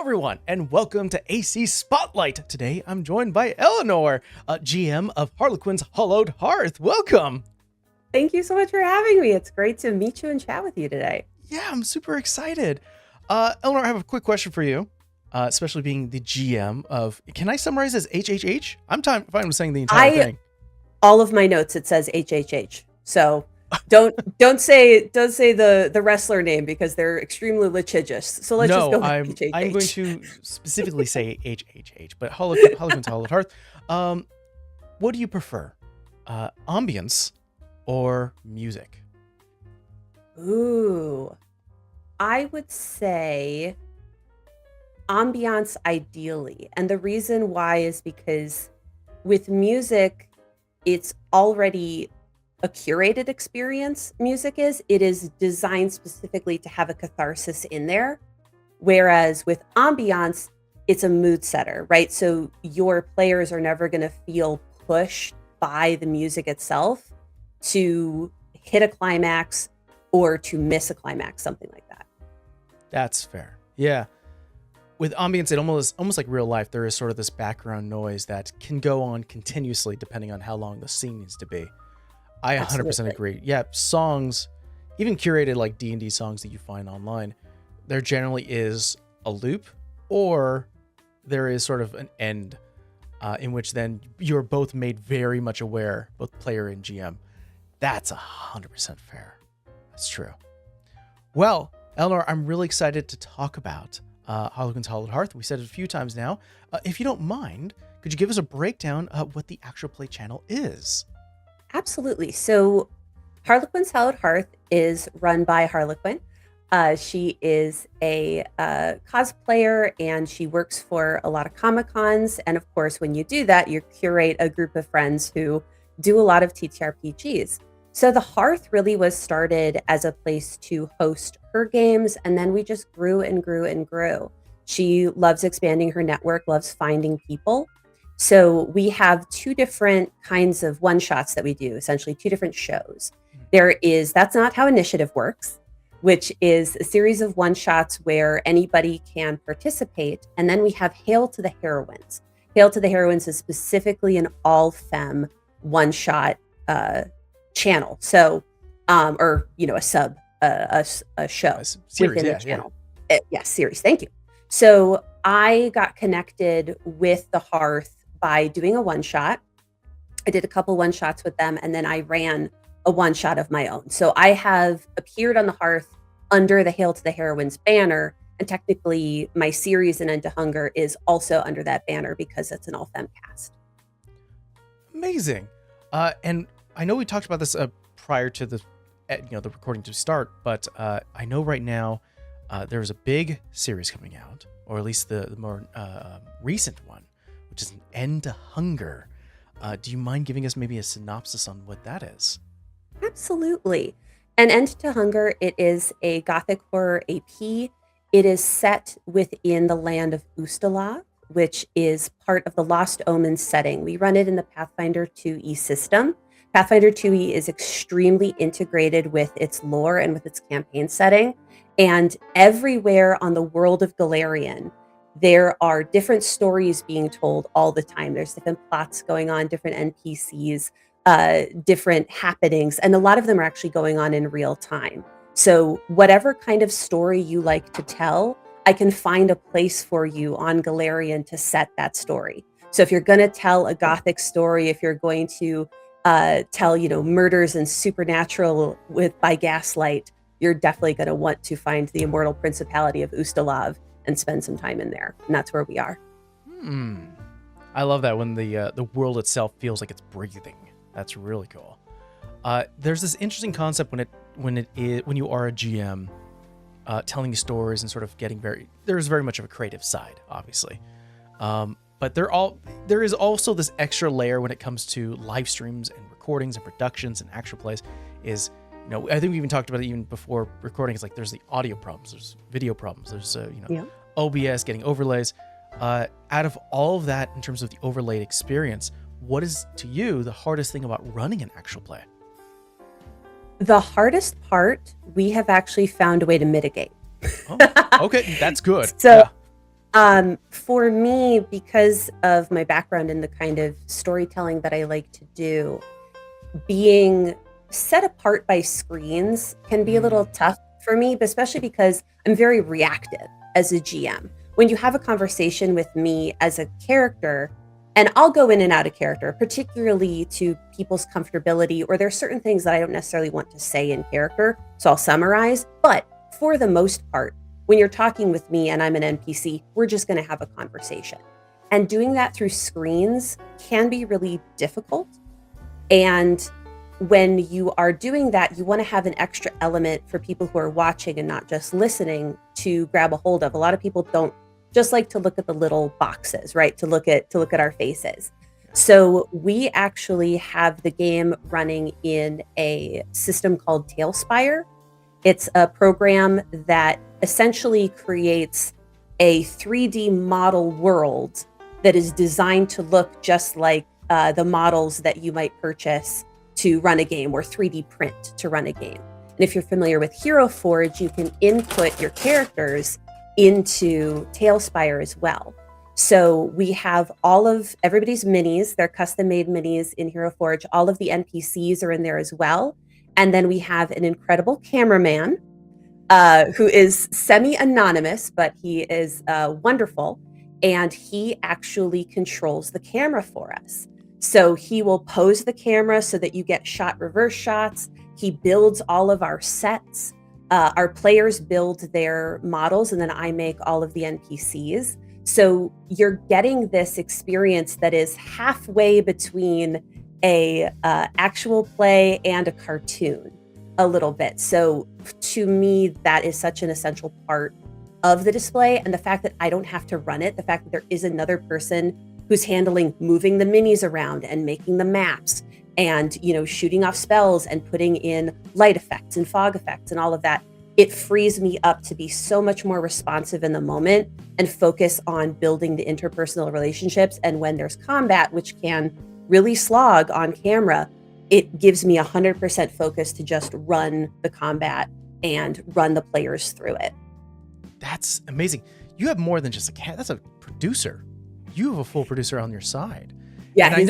everyone, and welcome to AC Spotlight. Today, I'm joined by Elanor, GM of Harlequin's Hallowed Hearth. Welcome. Thank you so much for having me. It's great to meet you and chat with you today. Yeah, I'm super excited. Elanor, I have a quick question for you, especially being the GM of. Can I summarize as HHH? I'm fine with saying the entire thing. All of my notes it says HHH. So don't say the wrestler name because they're extremely litigious. So let's just go with HHH. I'm going to specifically say HHH, but Harlequin's Hallowed Hearth. What do you prefer, ambience or music? Ooh, I would say ambiance ideally. And the reason why is because with music, it's already a curated experience. It is designed specifically to have a catharsis in there. Whereas with ambiance, it's a mood setter, right? So your players are never going to feel pushed by the music itself to hit a climax or to miss a climax, something like that. That's fair. Yeah. With ambience, it almost like real life. There is sort of this background noise that can go on continuously depending on how long the scene needs to be. I 100% agree. Yeah, songs, even curated like D&D songs that you find online, there generally is a loop or there is sort of an end in which then you're both made very much aware, both player and GM. That's 100% fair. That's true. Well, Elanor, I'm really excited to talk about Harlequin's Hallowed Hearth. We said it a few times now. If you don't mind, could you give us a breakdown of what the actual play channel is? Absolutely. So Harlequin's Hallowed Hearth is run by Harlequin. She is a cosplayer and she works for a lot of Comic-Cons. And of course, when you do that, you curate a group of friends who do a lot of ttrpgs. So the Hearth really was started as a place to host her games, and then we just grew and grew and grew. She loves expanding her network, loves finding people. So we have two different kinds of one-shots that we do, essentially two different shows. There is That's Not How Initiative Works, which is a series of one-shots where anybody can participate. And then we have Hail to the Heroines. Hail to the Heroines is specifically an all-femme one-shot channel. So, or, a sub, a show series, within the channel. Yes, series. Thank you. So I got connected with the Hearth by doing a one-shot. I did a couple one-shots with them, and then I ran a one-shot of my own. So I have appeared on the Hearth under the Hail to the Heroines banner, and technically my series, An End to Hunger, is also under that banner because it's an all-femme cast. Amazing. And I know we talked about this prior to the recording to start, but I know right now there's a big series coming out, or at least the more recent one, which is An End to Hunger. Do you mind giving us maybe a synopsis on what that is? Absolutely. An End to Hunger, it is a gothic horror AP. It is set within the land of Ustalav, which is part of the Lost Omens setting. We run it in the Pathfinder 2e system. Pathfinder 2e is extremely integrated with its lore and with its campaign setting. And everywhere on the world of Golarion, there are different stories being told all the time. There's different plots going on, different NPCs, different happenings, and a lot of them are actually going on in real time. So whatever kind of story you like to tell, I can find a place for you on Golarion to set that story. So if you're going to tell a gothic story, if you're going to tell, murders and supernatural by gaslight, you're definitely going to want to find the immortal principality of Ustalav and spend some time in there. And that's where we are. I love that when the world itself feels like it's breathing. That's really cool. There's this interesting concept when you are a GM, telling stories and sort of there's very much of a creative side, obviously. But there is also this extra layer when it comes to live streams and recordings and productions and actual plays. I think we even talked about it even before recording. It's like there's the audio problems, there's video problems, there's OBS getting overlays. Out of all of that, in terms of the overlaid experience, what is to you the hardest thing about running an actual play? The hardest part, we have actually found a way to mitigate. Oh, okay, that's good. So For me, because of my background in the kind of storytelling that I like to do, being set apart by screens can be a little tough for me, but especially because I'm very reactive as a GM. When you have a conversation with me as a character, and I'll go in and out of character, particularly to people's comfortability, or there are certain things that I don't necessarily want to say in character, so I'll summarize. But for the most part, when you're talking with me and I'm an NPC, we're just going to have a conversation. And doing that through screens can be really difficult. And when you are doing that, you want to have an extra element for people who are watching and not just listening to grab a hold of. A lot of people don't just like to look at the little boxes, right? To look at our faces. So we actually have the game running in a system called Tailspire. It's a program that essentially creates a 3D model world that is designed to look just like the models that you might purchase to run a game, or 3D print to run a game. And if you're familiar with Hero Forge, you can input your characters into Tailspire as well. So we have all of everybody's minis, they're custom made minis in Hero Forge. All of the NPCs are in there as well. And then we have an incredible cameraman who is semi-anonymous, but he is wonderful. And he actually controls the camera for us. So he will pose the camera so that you get shot reverse shots. He builds all of our sets. Our players build their models, and then I make all of the NPCs. So you're getting this experience that is halfway between a actual play and a cartoon a little bit. So to me, that is such an essential part of the display. And the fact that I don't have to run it, the fact that there is another person who's handling moving the minis around and making the maps and, shooting off spells and putting in light effects and fog effects and all of that, it frees me up to be so much more responsive in the moment and focus on building the interpersonal relationships. And when there's combat, which can really slog on camera, it gives me 100% focus to just run the combat and run the players through it. That's amazing. You have more than just that's a producer. You have a full producer on your side. Yeah, and he's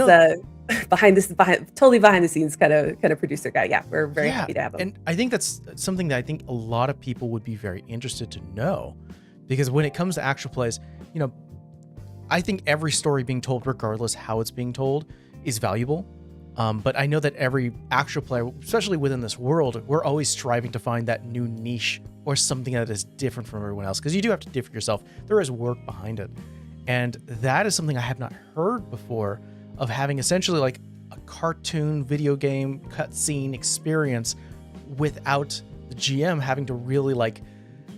totally behind the scenes kind of producer guy. Yeah, we're very happy to have him. And I think that's something that I think a lot of people would be very interested to know, because when it comes to actual plays, I think every story being told, regardless how it's being told, is valuable. But I know that every actual play, especially within this world, we're always striving to find that new niche or something that is different from everyone else, because you do have to differ yourself. There is work behind it. And that is something I have not heard before, of having essentially like a cartoon video game cutscene experience without the GM having to really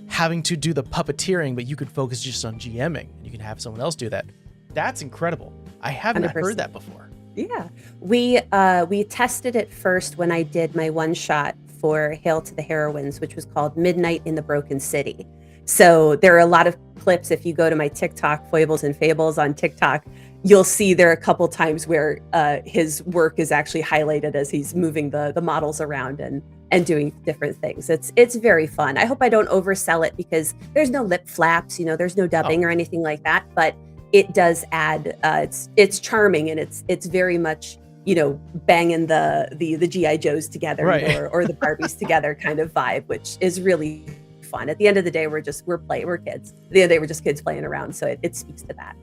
having to do the puppeteering, but you could focus just on GMing. You can have someone else do that. That's incredible. I haven't 100%. heard that before. Yeah, we tested it first when I did my one shot for Hail to the Heroines, which was called Midnight in the Broken City. So there are a lot of clips. If you go to my TikTok, Foibles and Fables on TikTok, you'll see there are a couple times where his work is actually highlighted as he's moving the models around and doing different things. It's very fun. I hope I don't oversell it, because there's no lip flaps, there's no dubbing or anything like that, but it does add, it's charming, and it's very much, banging the GI Joes together, right. or the Barbies together kind of vibe, which is really fun. At the end of the day, we're kids. At the end of the day, we're just kids playing around. So it speaks to that.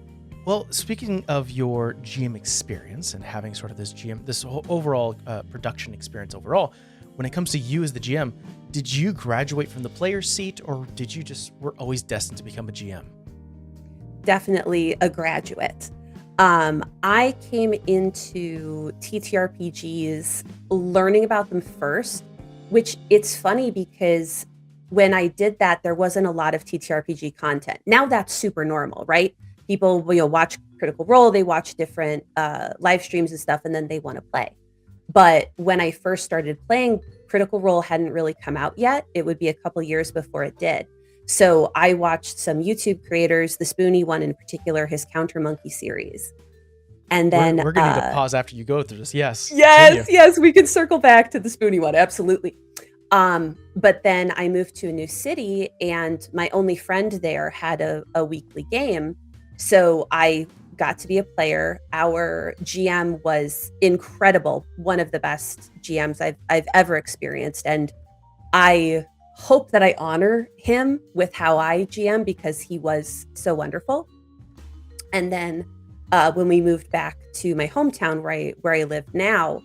Well, speaking of your GM experience and having sort of this whole overall production experience overall, when it comes to you as the GM, did you graduate from the player seat, or did you were always destined to become a GM? Definitely a graduate. I came into ttrpgs learning about them first, which it's funny because when I did that, there wasn't a lot of ttrpg content. Now that's super normal, right? People will watch Critical Role, they watch different live streams and stuff, and then they want to play. But when I first started playing, Critical Role hadn't really come out yet. It would be a couple years before it did. So I watched some YouTube creators, the Spoony one in particular, his Counter Monkey series. And then we're going to need to pause after you go through this. Yes. Yes, we can circle back to the Spoony one. Absolutely. But then I moved to a new city, and my only friend there had a weekly game. So I got to be a player. Our GM was incredible, one of the best GMs I've ever experienced. And I hope that I honor him with how I GM because he was so wonderful. And then when we moved back to my hometown where I live now,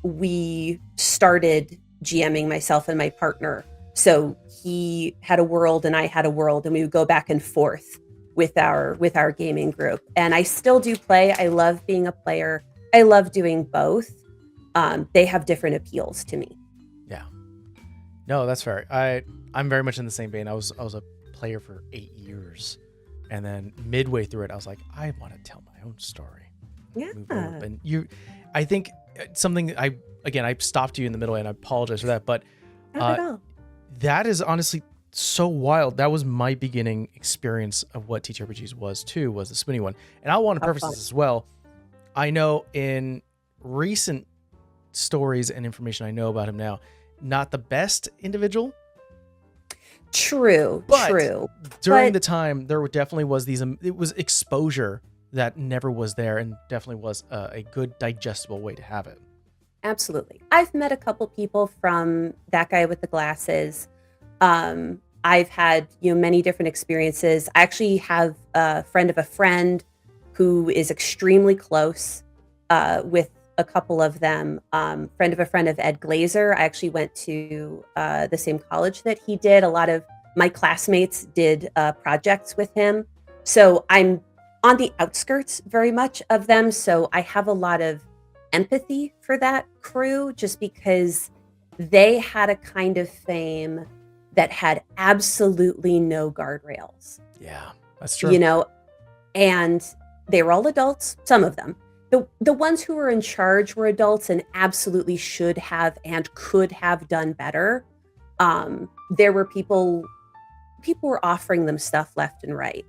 we started GMing, myself and my partner. So he had a world and I had a world, and we would go back and forth with our gaming group. And I still do play. I love being a player. I love doing both. They have different appeals to me. Yeah. No, that's fair. I'm very much in the same vein. I was a player for 8 years, and then midway through it, I was like, I want to tell my own story. Yeah. And I think something I stopped you in the middle, and I apologize for that, but Not at all. that is honestly so wild. That was my beginning experience of what TTRPGs was the spinning one. And I want to preface this as well. I know in recent stories and information I know about him now, not the best individual. True. During the time, there definitely was it was exposure that never was there, and definitely was a good digestible way to have it. Absolutely. I've met a couple people from that guy with the glasses. I've had, many different experiences. I actually have a friend of a friend who is extremely close with a couple of them. Friend of a friend of Ed Glazer. I actually went to the same college that he did. A lot of my classmates did projects with him. So I'm on the outskirts very much of them. So I have a lot of empathy for that crew, just because they had a kind of fame that had absolutely no guardrails. Yeah, that's true. And they were all adults, some of them. The ones who were in charge were adults and absolutely should have and could have done better. There were people were offering them stuff left and right.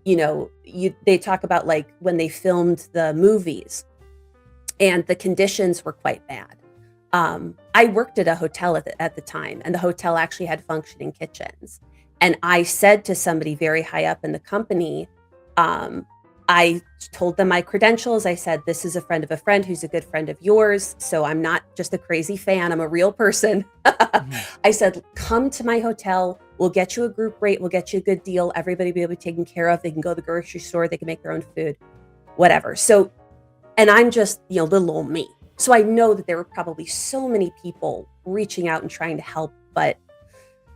They talk about like when they filmed the movies, and the conditions were quite bad. I worked at a hotel at the time, and the hotel actually had functioning kitchens. And I said to somebody very high up in the company, I told them my credentials. I said, this is a friend of a friend who's a good friend of yours. So I'm not just a crazy fan. I'm a real person. I said, come to my hotel. We'll get you a group rate. We'll get you a good deal. Everybody will be able to be taken care of. They can go to the grocery store. They can make their own food, whatever. So, and I'm just, little old me. So I know that there were probably so many people reaching out and trying to help. But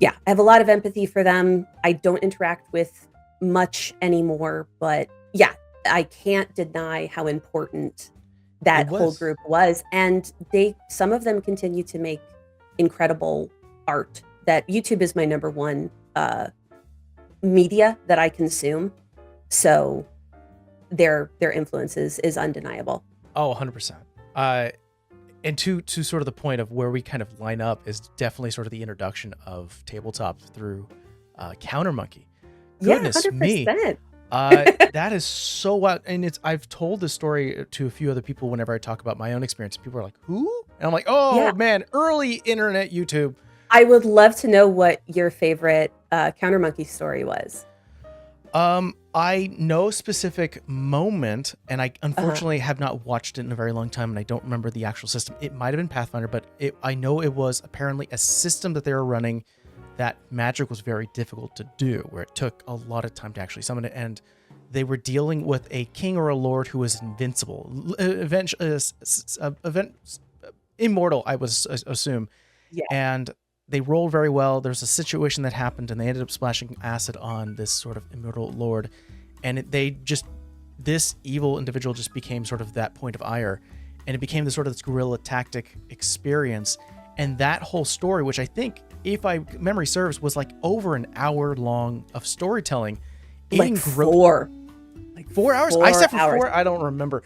yeah, I have a lot of empathy for them. I don't interact with much anymore. But yeah, I can't deny how important that whole group was. And some of them continue to make incredible art. That YouTube is my number one media that I consume. So their influence is undeniable. Oh, 100%. And to sort of the point of where we kind of line up is definitely sort of the introduction of tabletop through Countermonkey. Goodness me. That is so wild. And I've told this story to a few other people whenever I talk about my own experience. People are like, who? And I'm like, man, early internet YouTube. I would love to know what your favorite Countermonkey story was. I know a specific moment, and I unfortunately have not watched it in a very long time, and I don't remember the actual system. It might have been Pathfinder, but I know it was apparently a system that they were running that magic was very difficult to do, where it took a lot of time to actually summon it, and they were dealing with a king or a lord who was invincible, immortal, I would assume. Yeah. And they rolled very well. There's a situation that happened, and they ended up splashing acid on this sort of immortal lord, and this evil individual just became sort of that point of ire, and it became this guerrilla tactic experience. And that whole story, which I think, if memory serves, was like over an hour long of storytelling. Like 4 hours? I said for 4. I don't remember.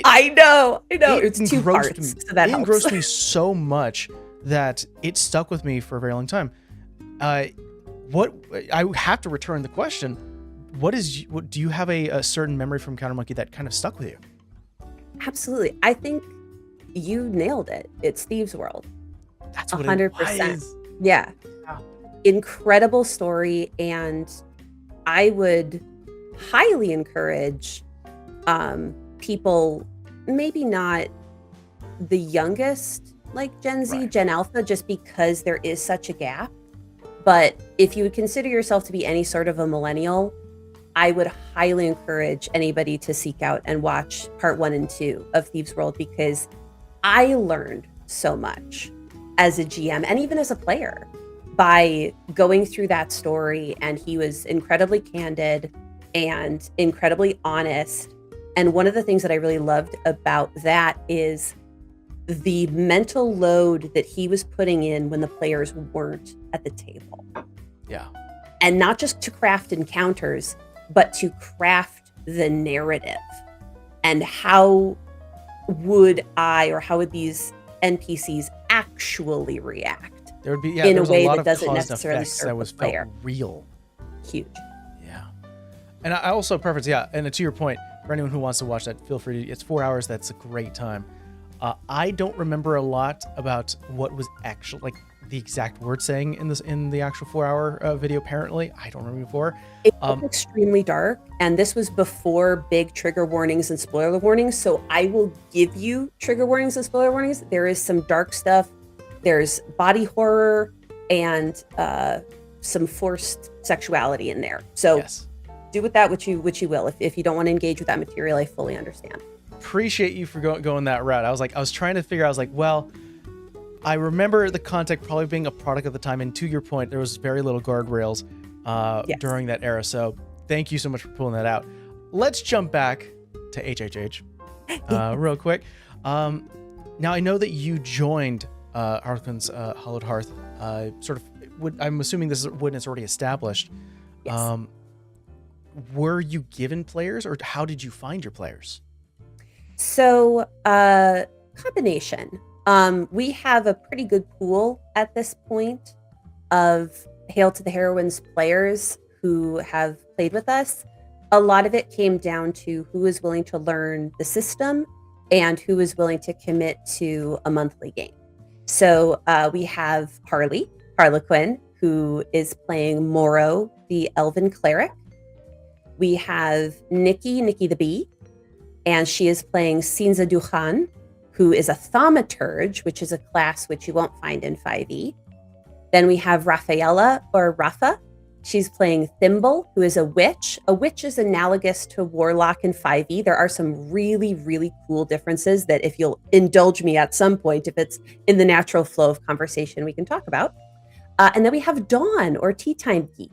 I know. It's 2 parts. So that helps. It engrossed me so much that it stuck with me for a very long time. I have to return the question. Do you have a certain memory from Countermonkey that kind of stuck with you? Absolutely. I think you nailed it. It's Thieves' World. That's what it 100%. was. Yeah. Wow. Incredible story. And I would highly encourage people, maybe not the youngest, like Gen Z, Right. Gen Alpha, just because there is such a gap. But if you would consider yourself to be any sort of a millennial, I would highly encourage anybody to seek out and watch part 1 and 2 of Thieves World, because I learned so much as a GM and even as a player by going through that story. And he was incredibly candid and incredibly honest. And one of the things that I really loved about that is the mental load that he was putting in when the players weren't at the table. Yeah. And not just to craft encounters, but to craft the narrative. And how would these NPCs actually react? There would be in a there's way lot that of doesn't cause and necessarily effects serve that the was player. felt real. Huge. Yeah. And I also preference, and to your point, for anyone who wants to watch that, feel free to, it's 4 hours, that's a great time. I don't remember a lot about what was actually, like, the exact word saying in the actual 4-hour video. Apparently, I don't remember before. It was extremely dark, and this was before big trigger warnings and spoiler warnings, so I will give you trigger warnings and spoiler warnings. There is some dark stuff, there's body horror, and some forced sexuality in there. So Yes. do with that what you will. If you don't want to engage with that material, I fully understand. Appreciate you for going that route. I was trying to figure. I was like, well, I remember the content probably being a product of the time, and to your point, there was very little guardrails Yes. during that era. So thank you so much for pulling that out. Let's jump back to HHH real quick. Now I know that you joined Harlequin's Hallowed Hearth. I'm assuming this is when it's already established. Yes. Were you given players, or how did you find your players? So, combination. We have a pretty good pool at this point of Hail to the Heroines players who have played with us. A lot of it came down to who is willing to learn the system and who is willing to commit to a monthly game. So we have Harlequin, who is playing Moro, the Elven Cleric. We have Nikki the Bee, and she is playing Sinza Duhan, who is a thaumaturge, which is a class which you won't find in 5e. Then we have Rafaela, or Rafa. She's playing Thimble, who is a witch. A witch is analogous to Warlock in 5e. There are some really, really cool differences that, if you'll indulge me at some point, if it's in the natural flow of conversation, we can talk about. And then we have Dawn, or Tea Time Geek.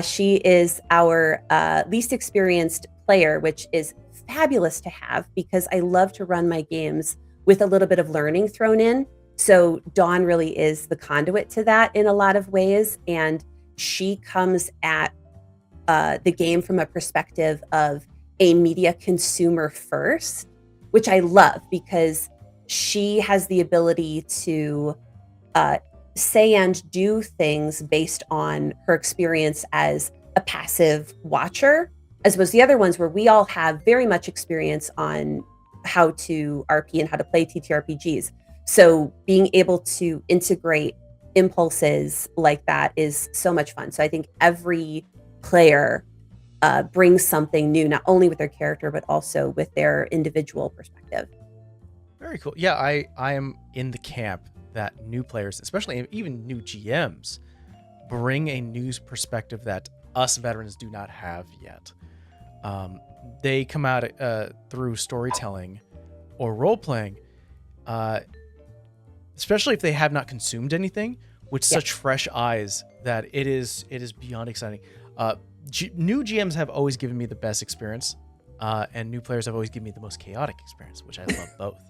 She is our least experienced player, which is fabulous to have because I love to run my games with a little bit of learning thrown in. So Dawn really is the conduit to that in a lot of ways. And she comes at the game from a perspective of a media consumer first, which I love because she has the ability to say and do things based on her experience as a passive watcher, as opposed to the other ones where we all have very much experience on how to RP and how to play TTRPGs. So being able to integrate impulses like that is so much fun. So I think every player brings something new, not only with their character, but also with their individual perspective. Very cool. Yeah, I am in the camp that new players, especially even new GMs, bring a new perspective that us veterans do not have yet. They come out through storytelling or role-playing, especially if they have not consumed anything, with such fresh eyes that it is beyond exciting. New GMs have always given me the best experience, and new players have always given me the most chaotic experience, which I love both.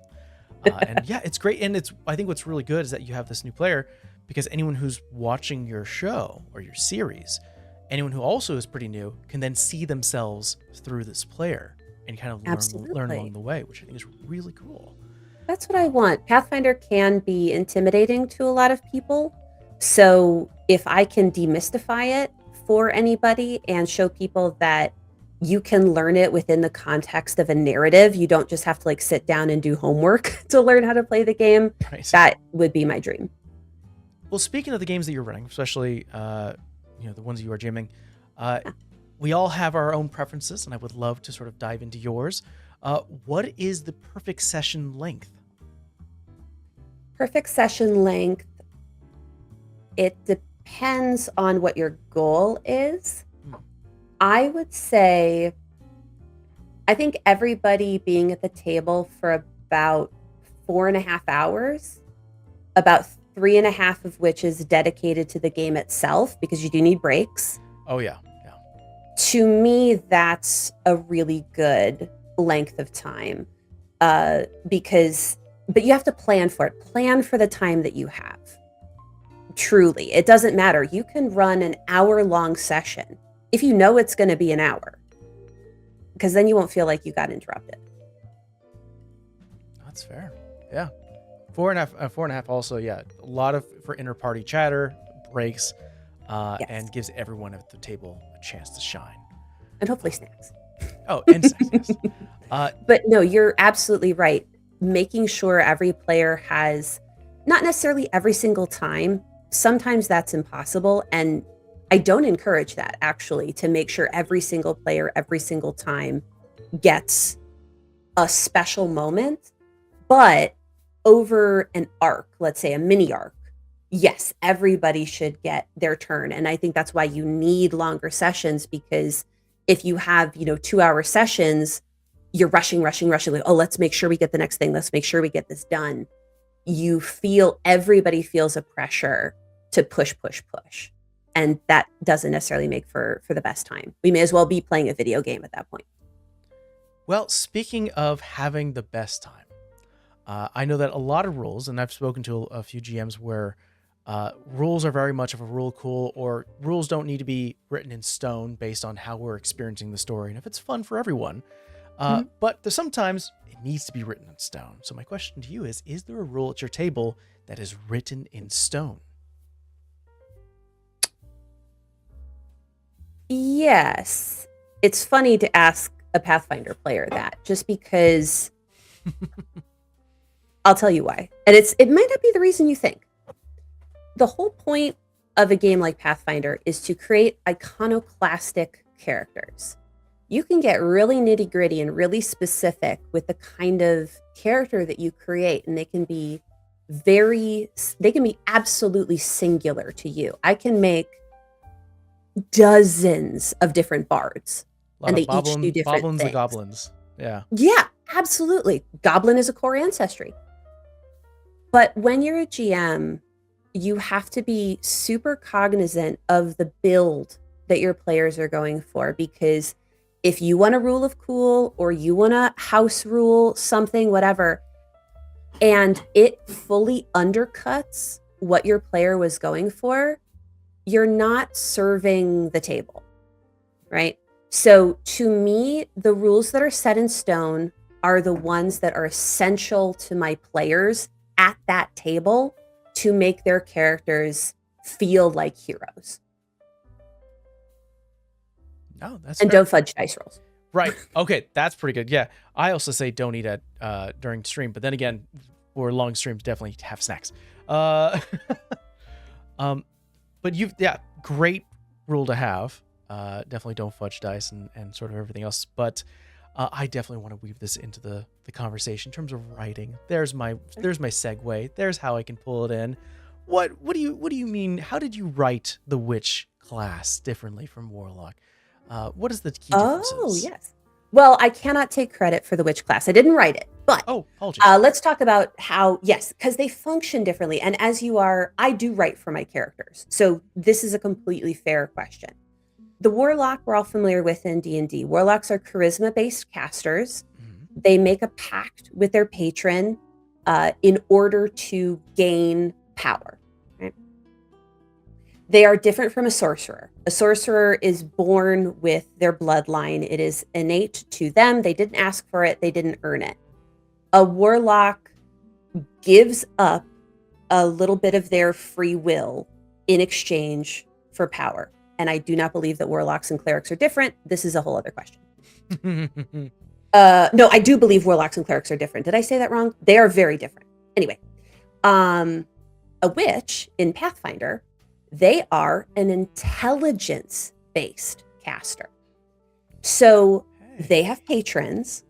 And yeah, it's great. And I think what's really good is that you have this new player, because anyone who's watching your show or your series, anyone who also is pretty new, can then see themselves through this player and kind of learn along the way, which I think is really cool. That's what I want. Pathfinder can be intimidating to a lot of people. So if I can demystify it for anybody and show people that you can learn it within the context of a narrative, you don't just have to sit down and do homework to learn how to play the game. Right. That would be my dream. Well, speaking of the games that you're running, especially the ones you are GMing, we all have our own preferences, and I would love to sort of dive into yours. What is the perfect session length? Perfect session length, it depends on what your goal is. I would say, I think everybody being at the table for about 4.5 hours, about 3.5 of which is dedicated to the game itself, because you do need breaks. Oh, yeah. To me, that's a really good length of time, but you have to plan for it. Plan for the time that you have. Truly, it doesn't matter. You can run an hour-long session if you know it's going to be an hour, because then you won't feel like you got interrupted. That's fair. Yeah. 4.5 also, yeah. A lot for inter-party chatter, breaks, Yes. and gives everyone at the table a chance to shine. And hopefully snacks. Oh, and snacks, yes. But no, you're absolutely right. Making sure every player has, not necessarily every single time, sometimes that's impossible. And I don't encourage that, actually, to make sure every single player, every single time gets a special moment. But over an arc, let's say a mini arc, yes, everybody should get their turn. And I think that's why you need longer sessions, because if you have, 2-hour sessions, you're rushing, like, oh, let's make sure we get the next thing. Let's make sure we get this done. Everybody feels a pressure to push. And that doesn't necessarily make for the best time. We may as well be playing a video game at that point. Well, speaking of having the best time, I know that a lot of rules, and I've spoken to a few GMs where rules are very much of a rule cool, or rules don't need to be written in stone based on how we're experiencing the story and if it's fun for everyone. But there's sometimes it needs to be written in stone. So my question to you is there a rule at your table that is written in stone? Yes. It's funny to ask a Pathfinder player that, just because I'll tell you why. And it might not be the reason you think. The whole point of a game like Pathfinder is to create iconoclastic characters. You can get really nitty-gritty and really specific with the kind of character that you create, and they can be absolutely singular to you. I can make dozens of different bards, and they each do different boblins things. And goblins. Yeah. Yeah, absolutely. Goblin is a core ancestry. But when you're a GM, you have to be super cognizant of the build that your players are going for, because if you want a rule of cool, or you want a house rule, something, whatever, and it fully undercuts what your player was going for, you're not serving the table, right? So to me, the rules that are set in stone are the ones that are essential to my players at that table to make their characters feel like heroes. No, that's and fair. Don't fudge dice rolls. Right. Okay, that's pretty good. Yeah, I also say don't eat at during stream, but then again, for long streams, definitely have snacks. But great rule to have. Definitely don't fudge dice and sort of everything else. But I definitely want to weave this into the conversation in terms of writing. There's my segue. There's how I can pull it in. What do you mean? How did you write the witch class differently from warlock? What is the key differences? Oh, yes. Well, I cannot take credit for the witch class. I didn't write it, but let's talk about how, yes, because they function differently. And as I do write for my characters. So this is a completely fair question. The warlock we're all familiar with in D&D. Warlocks are charisma-based casters. Mm-hmm. They make a pact with their patron in order to gain power. Right? They are different from a sorcerer. A sorcerer is born with their bloodline. It is innate to them. They didn't ask for it. They didn't earn it. A warlock gives up a little bit of their free will in exchange for power. And I do not believe that warlocks and clerics are different. This is a whole other question. No, I do believe warlocks and clerics are different. Did I say that wrong? They are very different. Anyway, A witch in Pathfinder, they are an intelligence-based caster. So they have patrons,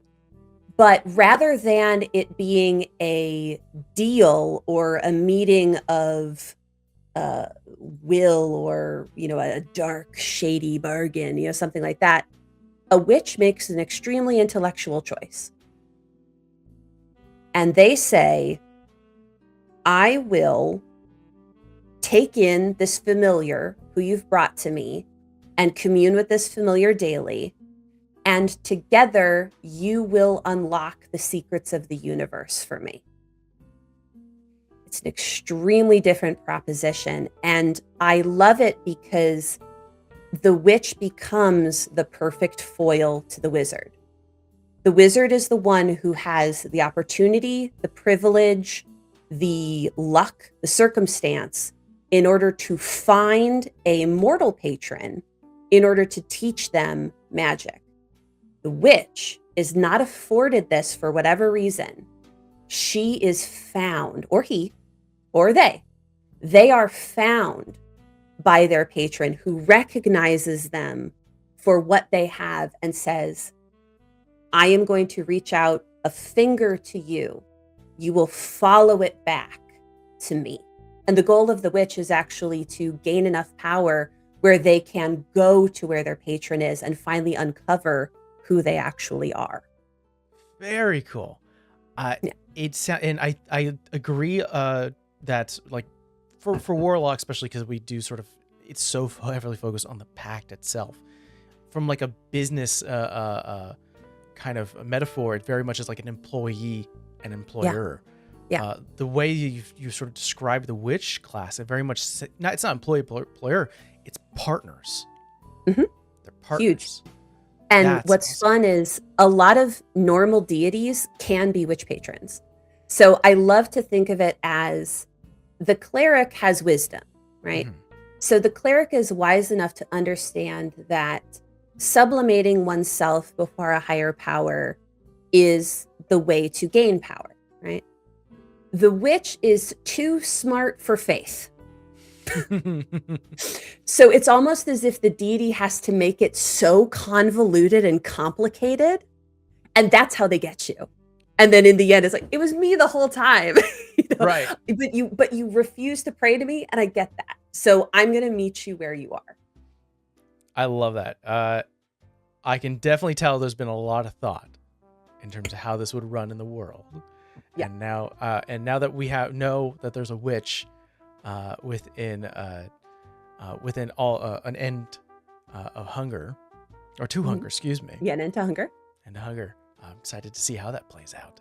but rather than it being a deal or a meeting of will or, a dark, shady bargain, something like that, a witch makes an extremely intellectual choice. And they say, I will take in this familiar who you've brought to me and commune with this familiar daily. And together you will unlock the secrets of the universe for me. It's an extremely different proposition. And I love it because the witch becomes the perfect foil to the wizard. The wizard is the one who has the opportunity, the privilege, the luck, the circumstance in order to find a mortal patron in order to teach them magic. The witch is not afforded this for whatever reason. She is found, or he, or they are found by their patron who recognizes them for what they have and says, I am going to reach out a finger to you. You will follow it back to me. And the goal of the witch is actually to gain enough power where they can go to where their patron is and finally uncover who they actually are. Very cool. And I agree that like for warlock, especially because we do sort of, it's so heavily focused on the pact itself. From like a business kind of a metaphor, it very much is like an employee and employer. Yeah. The way you sort of describe the witch class, it very much it's not employer, it's partners. Mm-hmm. They're partners. Huge. And That's what's awesome. fun is a lot of normal deities can be witch patrons. So I love to think of it as the cleric has wisdom, right? Mhm. So the cleric is wise enough to understand that sublimating oneself before a higher power is the way to gain power, right? The witch is too smart for faith. So it's almost as if the deity has to make it so convoluted and complicated, and that's how they get you. And then in the end, it's like, it was me the whole time. Right. But you refuse to pray to me, and I get that. So I'm going to meet you where you are. I love that. I can definitely tell there's been a lot of thought in terms of how this would run in the world. Yeah. And now that we know that there's a witch within all an end of hunger, or to hunger, excuse me. Yeah, an end to hunger. And hunger. I'm excited to see how that plays out.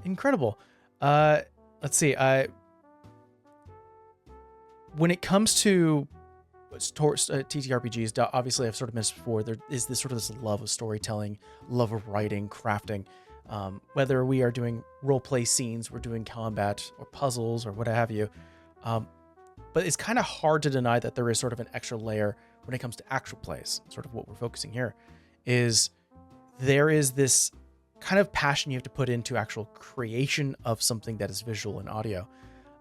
Incredible. Let's see. When it comes to TTRPGs, obviously I've sort of mentioned before, there is this love of storytelling, love of writing, crafting. Whether we are doing role play scenes, we're doing combat or puzzles or what have you. But it's kind of hard to deny that there is sort of an extra layer when it comes to actual plays. Sort of what we're focusing here is there is this kind of passion you have to put into actual creation of something that is visual and audio.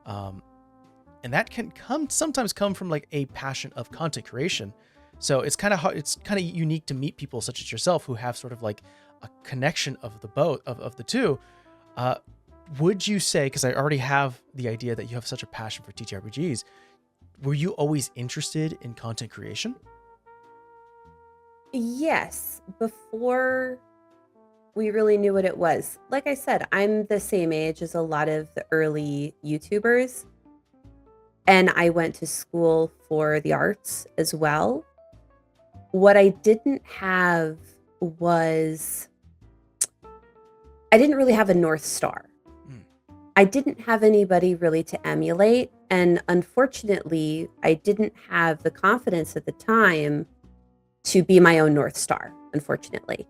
And that can sometimes come from like a passion of content creation. So it's kind of hard, it's kind of unique to meet people such as yourself who have sort of like a connection of the both of the two. Would you say, because I already have the idea that you have such a passion for TTRPGs, were you always interested in content creation? Yes, before we really knew what it was. Like I said, I'm the same age as a lot of the early YouTubers, and I went to school for the arts as well. What I didn't have was, I didn't really have a North Star. I didn't have anybody really to emulate, and unfortunately, I didn't have the confidence at the time to be my own North Star, unfortunately.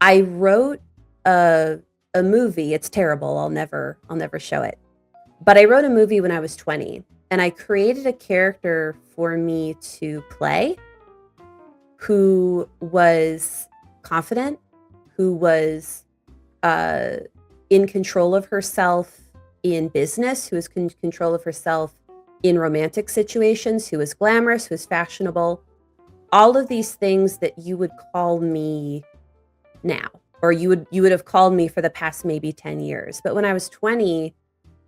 I wrote a movie. It's terrible. I'll never show it. But I wrote a movie when I was 20, and I created a character for me to play who was confident, who was in control of herself, in business, who was in control of herself in romantic situations, who was glamorous, who was fashionable. All of these things that you would call me now, or you would have called me for the past maybe 10 years. But when I was 20,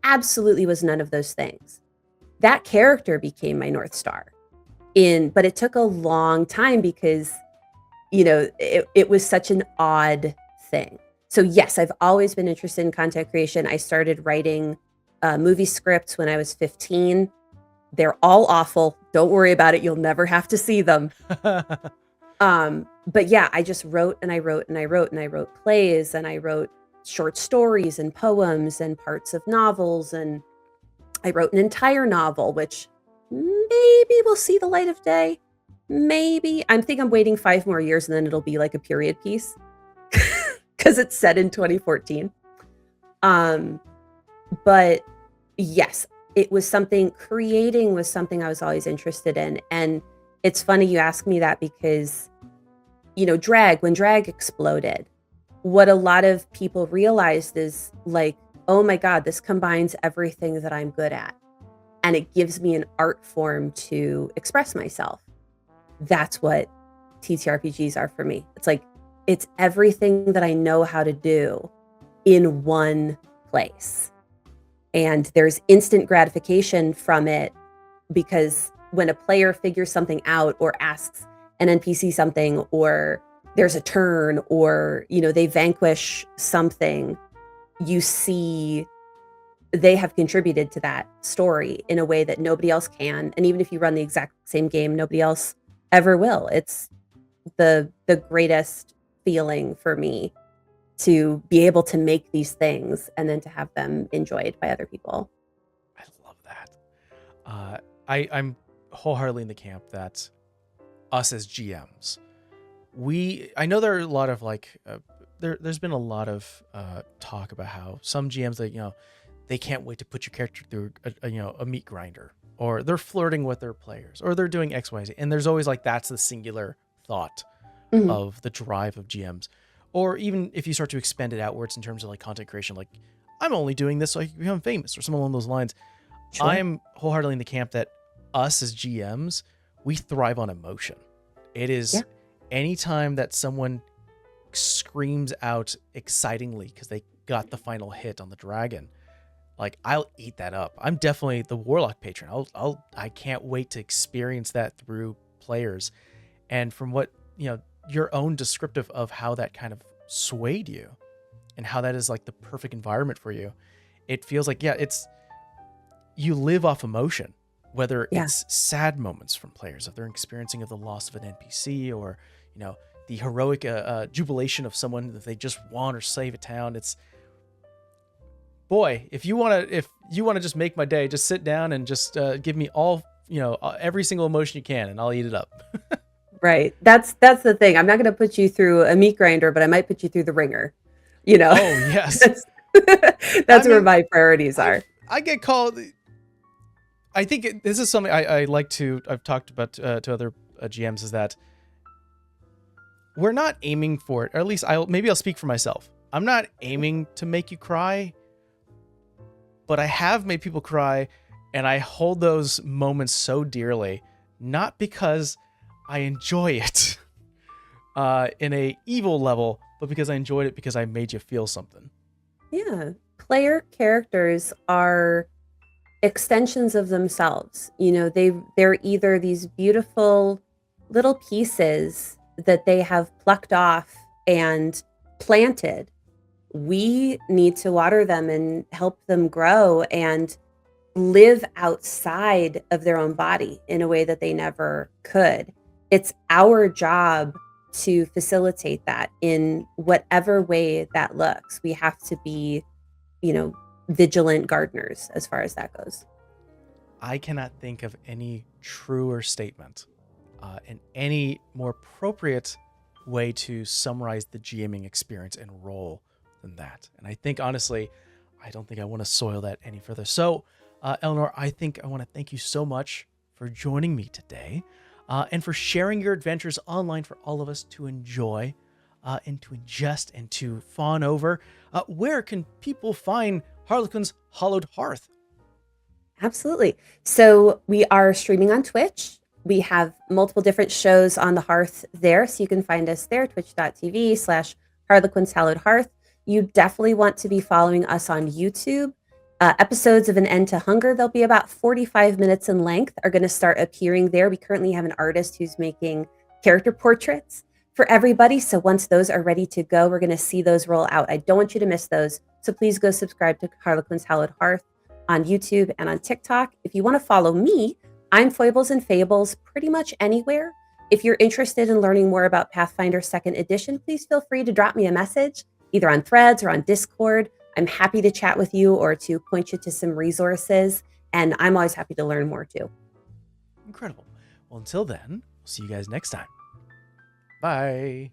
absolutely was none of those things. That character became my North Star. But it took a long time because, it was such an odd thing. So yes, I've always been interested in content creation. I started writing movie scripts when I was 15. They're all awful. Don't worry about it. You'll never have to see them. But yeah, I just wrote and I wrote and I wrote and I wrote plays and I wrote short stories and poems and parts of novels. And I wrote an entire novel, which maybe will see the light of day. Maybe. I think I'm waiting 5 more years and then it'll be like a period piece because it's set in 2014. But yes, creating was something I was always interested in. And it's funny you ask me that because, when drag exploded, what a lot of people realized is like, oh my God, this combines everything that I'm good at. And it gives me an art form to express myself. That's what ttrpgs are for me. It's like, it's everything that I know how to do in one place. And there's instant gratification from it because when a player figures something out or asks an NPC something, or there's a turn, or, they vanquish something, you see they have contributed to that story in a way that nobody else can. And even if you run the exact same game, nobody else ever will. It's the greatest feeling for me to be able to make these things and then to have them enjoyed by other people. I love that. I'm wholeheartedly in the camp that us as GMs, I know there are a lot of there's been a lot of talk about how some GMs they can't wait to put your character through a meat grinder, or they're flirting with their players, or they're doing XYZ, and there's always that's the singular thought of the drive of GMs. Or even if you start to expand it outwards in terms of content creation, I'm only doing this so I can become famous or something along those lines. Sure. I'm wholeheartedly in the camp that us as GMs, we thrive on emotion. It is anytime that someone screams out excitingly because they got the final hit on the dragon, I'll eat that up. I'm definitely the Warlock patron. I can't wait to experience that through players. And from what, your own descriptive of how that kind of swayed you and how that is the perfect environment for you, it feels you live off emotion, whether it's sad moments from players, if they're experiencing the loss of an NPC, or, the heroic jubilation of someone that they just won or save a town. It's, boy, if you want to just make my day, just sit down and just give me all, every single emotion you can, and I'll eat it up. Right. That's the thing. I'm not going to put you through a meat grinder, but I might put you through the ringer. Oh, yes. That's where my priorities are. I get called. I think this is something I've talked about to other GMs, is that we're not aiming for it, or at least I'll speak for myself. I'm not aiming to make you cry, but I have made people cry, and I hold those moments so dearly, not because I enjoy it in a evil level, but because I enjoyed it because I made you feel something. Yeah. Player characters are extensions of themselves. They're either these beautiful little pieces that they have plucked off and planted. We need to water them and help them grow and live outside of their own body in a way that they never could. It's our job to facilitate that in whatever way that looks. We have to be, vigilant gardeners as far as that goes. I cannot think of any truer statement and any more appropriate way to summarize the GMing experience and role than that. And I think, honestly, I don't think I want to soil that any further. So, Elanor, I think I want to thank you so much for joining me today and for sharing your adventures online for all of us to enjoy and to ingest and to fawn over. Where can people find Harlequin's Hallowed Hearth? Absolutely. So we are streaming on Twitch. We have multiple different shows on the Hearth there. So you can find us there, twitch.tv/Harlequin's Hallowed Hearth. You definitely want to be following us on YouTube. Episodes of An End to Hunger, they'll be about 45 minutes in length, are going to start appearing there. We currently have an artist who's making character portraits for everybody. So once those are ready to go, we're going to see those roll out. I don't want you to miss those. So please go subscribe to Harlequin's Hallowed Hearth on YouTube and on TikTok. If you want to follow me, I'm Foibles and Fables pretty much anywhere. If you're interested in learning more about Pathfinder 2nd Edition, please feel free to drop me a message, either on Threads or on Discord. I'm happy to chat with you or to point you to some resources, and I'm always happy to learn more too. Incredible. Well, until then, we'll see you guys next time. Bye.